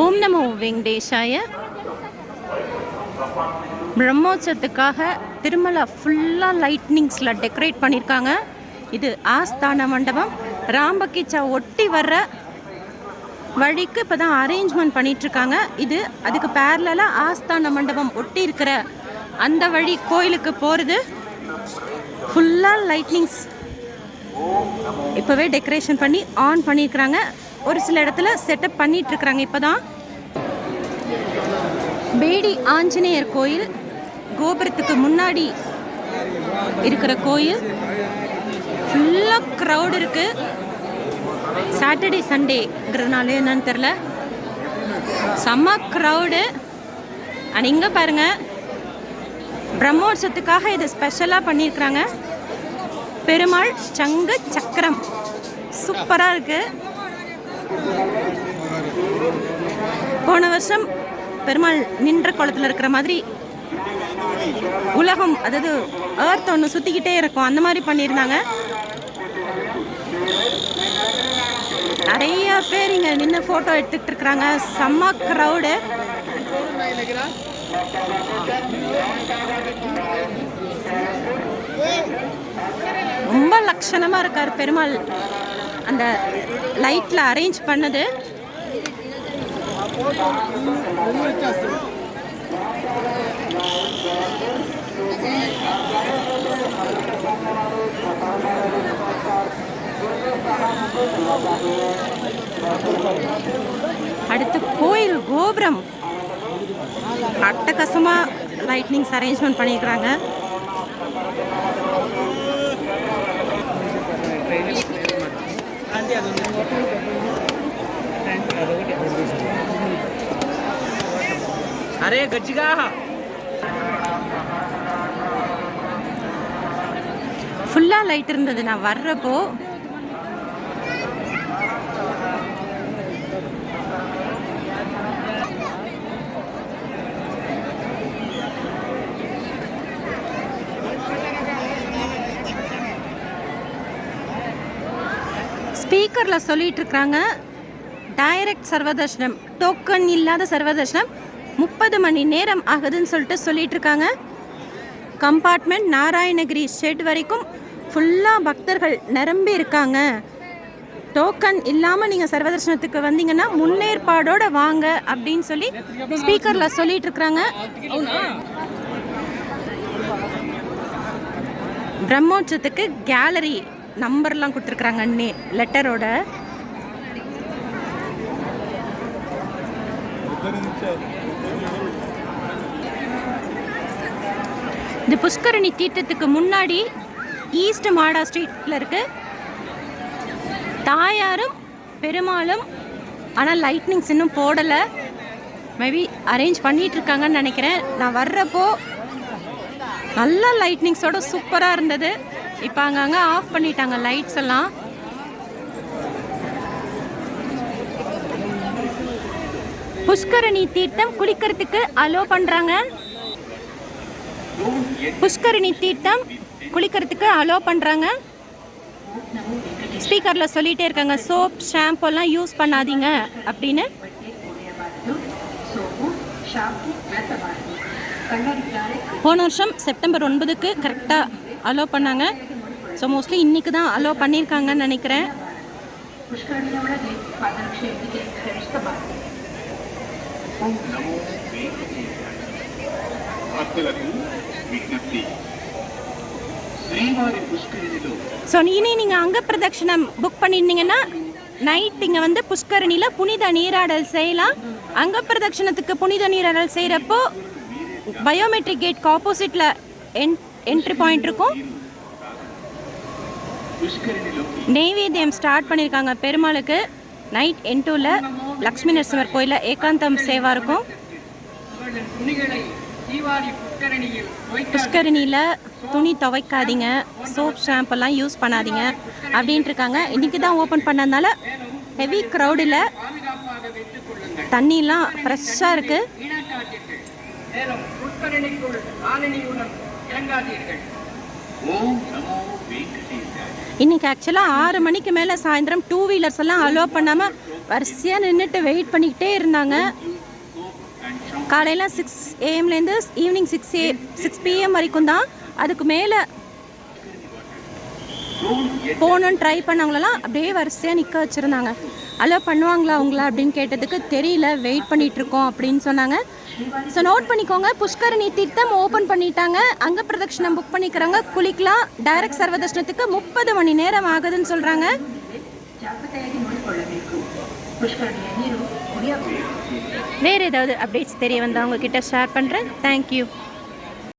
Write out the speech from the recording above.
ஓம் நமோ வெங்கடேஷாய. பிரம்மோற்சவத்துக்காக திருமலா ஃபுல்லாக லைட்னிங்ஸில் டெக்கரேட் பண்ணியிருக்காங்க. இது ஆஸ்தான மண்டபம். ராம்பக்கிச்சா ஒட்டி வர்ற வழிக்கு இப்போ தான் அரேஞ்ச்மெண்ட் பண்ணிகிட்ருக்காங்க. இது அதுக்கு பேரலாக ஆஸ்தான மண்டபம் ஒட்டி இருக்கிற அந்த வழி கோயிலுக்கு போகிறது. ஃபுல்லாக லைட்னிங்ஸ் இப்போவே டெக்கரேஷன் பண்ணி ஆன் பண்ணியிருக்கிறாங்க. ஒரு சில இடத்துல செட்டப் பண்ணிகிட்ருக்குறாங்க. இப்போ தான் பேடி ஆஞ்சநேயர் கோயில் கோபுரத்துக்கு முன்னாடி இருக்கிற கோயில் ஃபுல்லாக க்ரௌட் இருக்குது. சாட்டர்டே சண்டேங்கிறதுனால என்னன்னு தெரில, செம்ம க்ரௌடு. அண்ட் இங்கே பாருங்கள், பிரம்மோற்சவத்துக்காக இதை ஸ்பெஷலாக பண்ணியிருக்கிறாங்க. பெருமாள் சங்கு சக்கரம் சூப்பராக இருக்குது. போன வருஷம் பெருமாள் நின்ற குளத்தில் இருக்கிற மாதிரி உலகம், அதாவது ஏர்த் ஒன்று சுற்றிக்கிட்டே இருக்கும், அந்த மாதிரி பண்ணியிருந்தாங்க. நிறைய பேர் இங்கே நின்று ஃபோட்டோ எடுத்துக்கிட்டு இருக்கிறாங்க. செம்ம க்ரௌடு. ரொம்ப லட்சணமாக இருக்கார் பெருமாள். அந்த லைட்டில் அரேஞ்ச் பண்ணது அடுத்து கோயில் கோபுரம் அட்டகாசமாக லைட்னிங்ஸ் அரேஞ்ச்மெண்ட் பண்ணியிருக்கிறாங்க. அரே கச்சிகா ஃபுல்லாக லைட் இருந்தது நான் வர்றப்போ. ஸ்பீக்கரில் சொல்லிட்டு இருக்கிறாங்க, டைரக்ட் சர்வதர்ஷனம், டோக்கன் இல்லாத சர்வதர்ஷனம் 30 மணி நேரம் ஆகுதுன்னு சொல்லிட்டு இருக்காங்க. கம்பார்ட்மெண்ட் நாராயணகிரி ஷெட் வரைக்கும் ஃபுல்லாக பக்தர்கள் நிரம்பி இருக்காங்க. டோக்கன் இல்லாமல் நீங்கள் சர்வதர்ஷனத்துக்கு வந்தீங்கன்னா முன்னேற்பாடோடு வாங்க அப்படின்னு சொல்லி ஸ்பீக்கரில் சொல்லிட்டு இருக்கிறாங்க. பிரம்மோற்சவத்துக்கு கேலரி நம்பர்லாம் கொடுத்துருக்குறாங்க லெட்டரோட. இந்த புஷ்கரணி தீர்த்தத்துக்கு முன்னாடி ஈஸ்ட் மாடா ஸ்ட்ரீட்டில் இருக்கு தாயாரும் பெருமாளும். ஆனால் லைட்னிங்ஸ் இன்னும் போடலை, மேபி அரேஞ்ச் பண்ணிட்டு இருக்காங்கன்னு நினைக்கிறேன். நான் வர்றப்போ நல்ல லைட்னிங்ஸோட சூப்பராக இருந்தது. இப்போ அங்கங்கே ஆஃப் பண்ணிட்டாங்க லைட்ஸ் எல்லாம். புஷ்கரணி தீர்த்தம் குளிக்கிறதுக்கு அலோ பண்ணுறாங்க. புஷ்கரணி தீர்த்தம் குளிக்கிறதுக்கு அலோ பண்ணுறாங்க. ஸ்பீக்கரில் சொல்லிகிட்டே இருக்காங்க, சோப் ஷாம்புலாம் யூஸ் பண்ணாதீங்க அப்படின்னு. போன வருஷம் செப்டம்பர் 9க்கு கரெக்டாக அலோ பண்ணாங்க. ஸோ மோஸ்ட்லி இன்றைக்கி தான் அலோ பண்ணியிருக்காங்கன்னு நினைக்கிறேன். ஸோ இனி நீங்கள் அங்க பிரதட்சணம் புக் பண்ணியிருந்தீங்கன்னா நைட் இங்கே வந்து புஷ்கரணியில் புனித நீராடல் செய்யலாம். அங்க பிரதட்சணத்துக்கு புனித நீராடல் செய்கிறப்போ பயோமெட்ரிக் கேட்க்கு ஆப்போசிட்டில் என்ட்ரி பாயிண்ட் இருக்கும். நெய்வேத்தியம் ஸ்டார்ட் பண்ணியிருக்காங்க பெருமாளுக்கு. நைட் N2ல லக்ஷ்மி நரசிம்மர் கோயிலில் ஏகாந்தம் சேவா இருக்கும். புஷ்கரணியில் துணி துவைக்காதீங்க, சோப் ஷாம்பெல்லாம் யூஸ் பண்ணாதீங்க அப்படின்ட்டு இருக்காங்க. இன்றைக்கி தான் ஓப்பன் பண்ணதுனால ஹெவி க்ரௌடில் தண்ணிலாம் ஃப்ரெஷ்ஷாக இருக்குது. இன்றைக்கி ஆக்சுவலாக 6 மணிக்கு மேலே சாயந்தரம் 2 வீலர்ஸ் எல்லாம் அலோவ் பண்ணாமல் வரிசையாக நின்றுட்டு வெயிட் பண்ணிக்கிட்டே இருந்தாங்க. காலையில் 6 AM ஈவினிங் 6 PM வரைக்கும் தான். அதுக்கு மேலே போகணுன்னு ட்ரை பண்ணவங்களெல்லாம் அப்படியே வரிசையாக நிற்க வச்சுருந்தாங்க. அலோவ் பண்ணுவாங்களா அவங்கள அப்படின்னு கேட்டதுக்கு தெரியல, வெயிட் பண்ணிகிட்ருக்கோம் அப்படின்னு சொன்னாங்க. ஸோ நோட் பண்ணிக்கோங்க, புஷ்கரணி தீர்த்தம் ஓப்பன் பண்ணிட்டாங்க. அங்க பிரதட்சணம் புக் பண்ணிக்கிறவங்க குளிக்கலாம். டைரக்ட் சர்வ தர்ஷனத்துக்கு 30 மணி நேரம் ஆகுதுன்னு சொல்கிறாங்க. வேறு ஏதாவது அப்டேட்ஸ் தெரிய வந்தால் உங்ககிட்ட ஷேர் பண்ணுறேன். தேங்க்யூ.